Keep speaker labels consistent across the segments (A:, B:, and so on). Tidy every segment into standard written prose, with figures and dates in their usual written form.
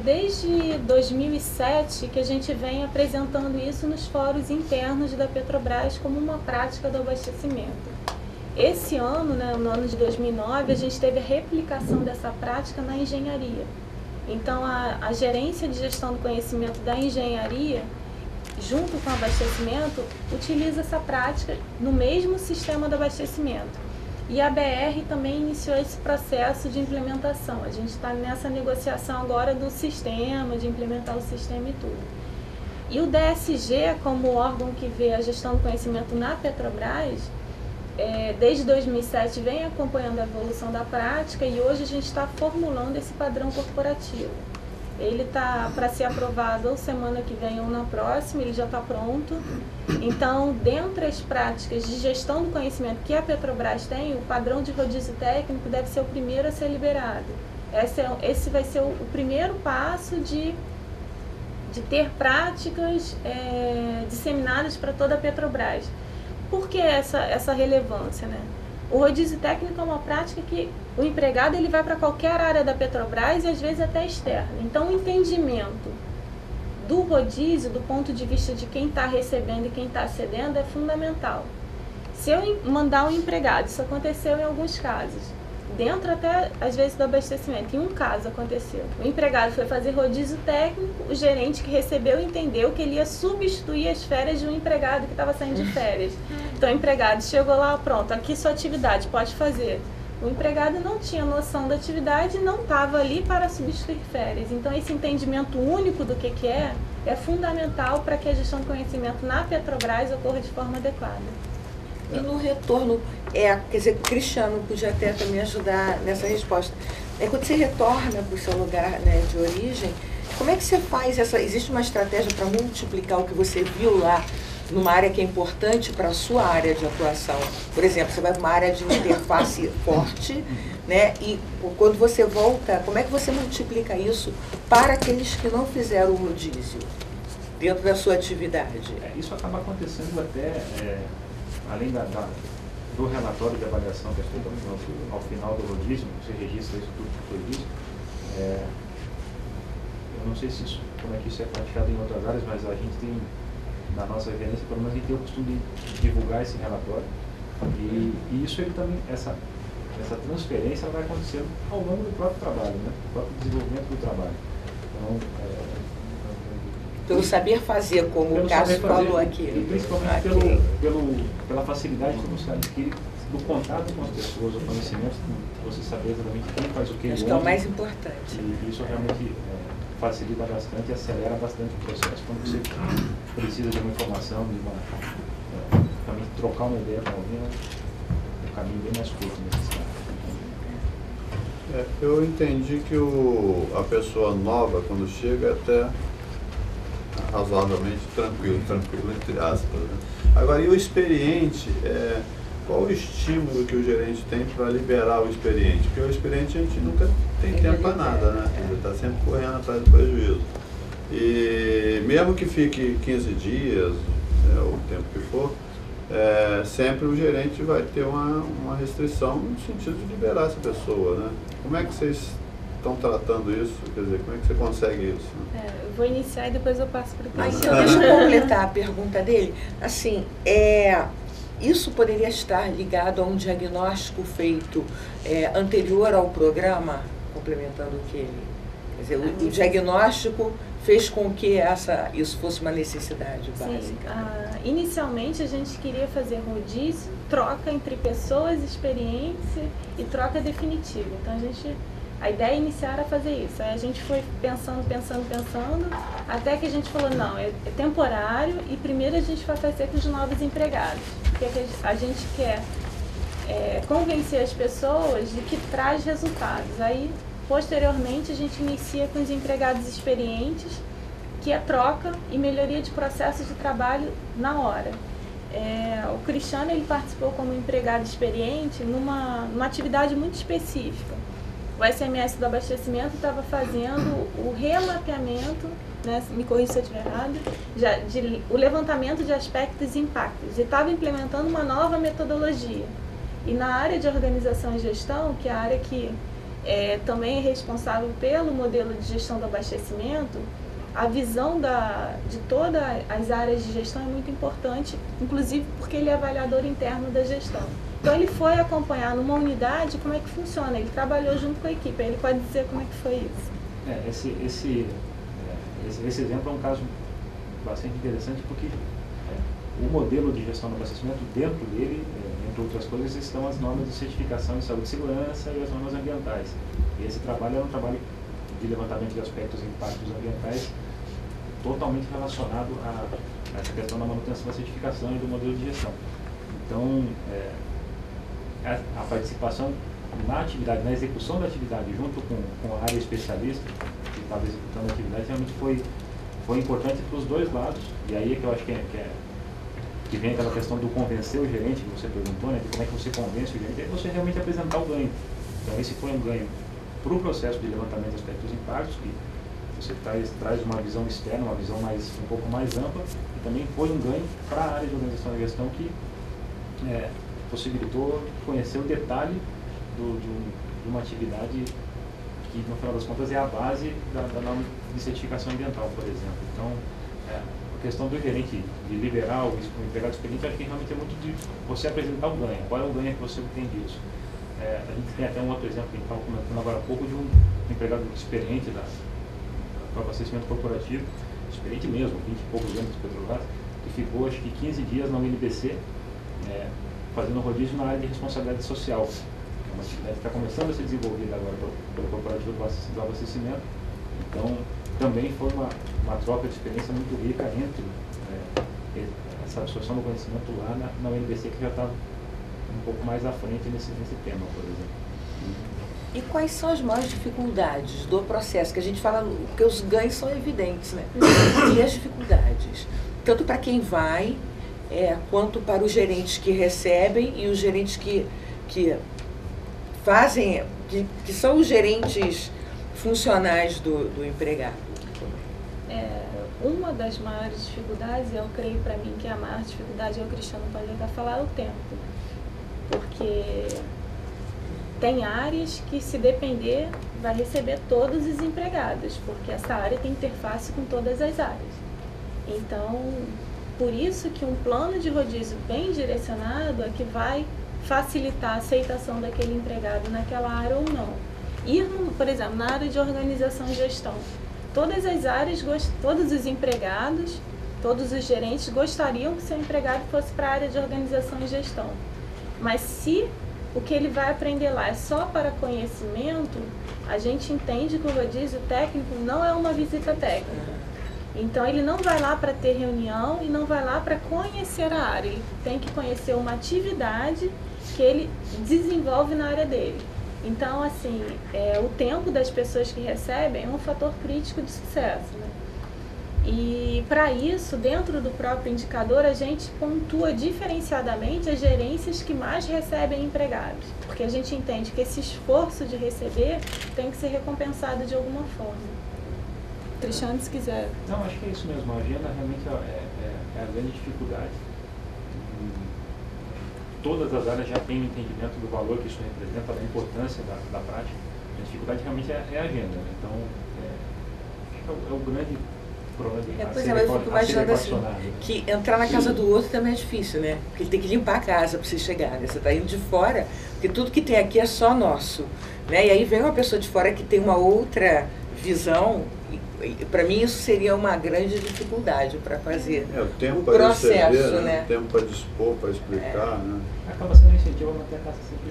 A: Desde 2007 que a gente vem apresentando isso nos fóruns internos da Petrobras como uma prática do abastecimento. Esse ano, no ano de 2009, a gente teve a replicação dessa prática na engenharia. Então, a gerência de gestão do conhecimento da engenharia, junto com o abastecimento, utiliza essa prática no mesmo sistema do abastecimento. E a BR também iniciou esse processo de implementação. A gente está nessa negociação agora do sistema, de implementar o sistema e tudo. E o DSG, como órgão que vê a gestão do conhecimento na Petrobras, desde 2007 vem acompanhando a evolução da prática e hoje a gente está formulando esse padrão corporativo. Ele está para ser aprovado ou semana que vem ou na próxima, ele já está pronto. Então, dentre as práticas de gestão do conhecimento que a Petrobras tem, o padrão de rodízio técnico deve ser o primeiro a ser liberado. Esse vai ser o primeiro passo de ter práticas disseminadas para toda a Petrobras. Por que essa relevância, né? O rodízio técnico é uma prática que o empregado ele vai para qualquer área da Petrobras e às vezes até externa. Então, o entendimento do rodízio, do ponto de vista de quem está recebendo e quem está cedendo, é fundamental. Se eu mandar um empregado, isso aconteceu em alguns casos, dentro até às vezes do abastecimento, em um caso aconteceu. O empregado foi fazer rodízio técnico, o gerente que recebeu entendeu que ele ia substituir as férias de um empregado que estava saindo de férias. Então o empregado chegou lá, pronto, aqui sua atividade, pode fazer. O empregado não tinha noção da atividade e não estava ali para substituir férias. Então esse entendimento único do que é fundamental para que a gestão do conhecimento na Petrobras ocorra de forma adequada.
B: E no retorno, quer dizer, o Cristiano podia até também ajudar nessa resposta. Quando você retorna para o seu lugar, né, de origem, como é que você faz existe uma estratégia para multiplicar o que você viu lá numa área que é importante para a sua área de atuação? Por exemplo, você vai para uma área de interface forte, né, e quando você volta, como é que você multiplica isso para aqueles que não fizeram o rodízio dentro da sua atividade?
C: Isso acaba acontecendo até... além do relatório de avaliação que é feito ao final do rodízio, você registra isso tudo que foi visto. Eu não sei como é que isso é praticado em outras áreas, mas a gente tem, na nossa gerência, pelo menos a gente tem o costume de divulgar esse relatório. E isso ele também, essa transferência ela vai acontecendo ao longo do próprio trabalho, né? Do próprio desenvolvimento do trabalho. Então,
B: pelo saber fazer, como o Cássio falou aqui.
C: E principalmente pela facilidade que você adquire do contato com as pessoas, o conhecimento, você saber exatamente quem faz o que.
B: Acho que é o mais importante.
C: E isso realmente facilita bastante e acelera bastante o processo. Quando você precisa de uma informação, também trocar uma ideia com alguém, é um caminho bem mais curto necessário.
D: Eu entendi que a pessoa nova, quando chega, é até razoavelmente tranquilo entre aspas, né? Agora, e o experiente, qual o estímulo que o gerente tem para liberar o experiente? Porque o experiente a gente nunca tem tempo para nada, né? Ele está sempre correndo atrás do prejuízo. E mesmo que fique 15 dias, o tempo que for, sempre o gerente vai ter uma restrição no sentido de liberar essa pessoa, né? Como é que vocês estão tratando isso? Quer dizer, como é que você consegue isso?
A: Eu vou iniciar e depois eu passo para o Cássio.
B: Então, deixa eu completar a pergunta dele. Assim, isso poderia estar ligado a um diagnóstico feito anterior ao programa, complementando o que ele... Quer dizer, o diagnóstico fez com que isso fosse uma necessidade básica.
A: Sim, inicialmente a gente queria fazer rodízio, troca entre pessoas, experiência e troca definitiva. Então a ideia inicial era fazer isso. Aí a gente foi pensando, até que a gente falou, não, é temporário e primeiro a gente vai fazer com os novos empregados. Porque a gente quer convencer as pessoas de que traz resultados. Aí, posteriormente, a gente inicia com os empregados experientes, que é troca e melhoria de processo de trabalho na hora. O Cristiano ele participou como empregado experiente numa atividade muito específica. O SMS do abastecimento estava fazendo o remapeamento, né, me corrija se eu estiver errado, o levantamento de aspectos e impactos. E estava implementando uma nova metodologia. E na área de organização e gestão, que é a área que também é responsável pelo modelo de gestão do abastecimento, a visão de todas as áreas de gestão é muito importante, inclusive porque ele é avaliador interno da gestão. Então ele foi acompanhar numa unidade como é que funciona, ele trabalhou junto com a equipe, ele pode dizer como é que foi isso.
C: Esse exemplo é um caso bastante interessante porque o modelo de gestão do abastecimento, dentro dele, entre outras coisas, estão as normas de certificação de saúde e segurança e as normas ambientais. E esse trabalho é um trabalho de levantamento de aspectos e impactos ambientais totalmente relacionado a essa questão da manutenção da certificação e do modelo de gestão. Então, a participação na atividade, na execução da atividade, junto com a área especialista que estava executando a atividade, realmente foi importante para os dois lados. E aí é que eu acho que vem aquela questão do convencer o gerente, que você perguntou, né, de como é que você convence o gerente, é você realmente apresentar o ganho. Então esse foi um ganho para o processo de levantamento de aspectos e impactos, que você traz uma visão externa, uma visão um pouco mais ampla, e também foi um ganho para a área de organização e gestão que possibilitou conhecer o detalhe de uma atividade que, no final das contas, é a base da norma de certificação ambiental, por exemplo. Então, a questão do gerente de liberar o empregado experiente, acho que realmente é muito de você apresentar o ganho. Qual é o ganho que você obtém disso? A gente tem até um outro exemplo que a gente estava comentando agora há pouco, de um empregado experiente do abastecimento corporativo, experiente mesmo, 20 e poucos anos de Petrobras, que ficou, acho que 15 dias na UNBC, fazendo rodízio na área de responsabilidade social. É uma atividade que está começando a ser desenvolvida agora pelo corporativo do abastecimento. Então, também foi uma troca de experiência muito rica entre essa absorção do conhecimento lá na UNBC, que já está um pouco mais à frente nesse tema, por exemplo.
B: E quais são as maiores dificuldades do processo? Que a gente fala, porque os ganhos são evidentes, né? E as dificuldades? Tanto para quem vai, quanto para os gerentes que recebem e os gerentes que fazem, que são os gerentes funcionais do empregado.
A: Uma das maiores dificuldades, eu creio para mim que a maior dificuldade, o Cristiano pode até falar, é o tempo. Porque tem áreas que, se depender, vai receber todos os empregados, porque essa área tem interface com todas as áreas. Então, por isso que um plano de rodízio bem direcionado é que vai facilitar a aceitação daquele empregado naquela área ou não. Por exemplo, na área de organização e gestão, todas as áreas, todos os empregados, todos os gerentes gostariam que seu empregado fosse para a área de organização e gestão. Mas se o que ele vai aprender lá é só para conhecimento, a gente entende que o rodízio técnico não é uma visita técnica. Então ele não vai lá para ter reunião e não vai lá para conhecer a área. Ele tem que conhecer uma atividade que ele desenvolve na área dele. Então, assim, o tempo das pessoas que recebem é um fator crítico de sucesso, né? E para isso, dentro do próprio indicador, a gente pontua diferenciadamente as gerências que mais recebem empregados, porque a gente entende que esse esforço de receber tem que ser recompensado de alguma forma. Cristiano, se quiser.
C: Não, acho que é isso mesmo. A agenda realmente é a grande dificuldade. Todas as áreas já têm um entendimento do valor que isso representa, da importância da prática. A dificuldade realmente é a agenda. Né? Então, acho que é o grande problema.
B: Por exemplo, eu fico imaginando assim, que entrar na casa do outro também é difícil, né? Porque ele tem que limpar a casa para você chegar, né? Você está indo de fora, porque tudo que tem aqui é só nosso. Né? E aí vem uma pessoa de fora que tem uma outra visão. Para mim isso seria uma grande dificuldade para fazer
D: o tempo
B: o processo,
D: receber,
B: né?
D: O tempo para dispor, para explicar, né?
C: Acaba sendo um incentivo a manter a casa sempre.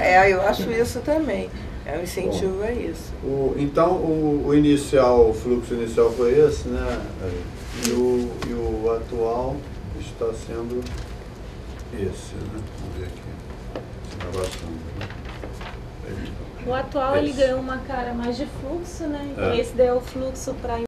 B: Pois eu acho isso também. É um incentivo a isso.
D: Então o fluxo inicial foi esse, né? E o atual está sendo esse, né? Vamos ver aqui. Esse negócio.
A: O atual ele ganhou uma cara mais de fluxo, né? Então esse daí é o fluxo para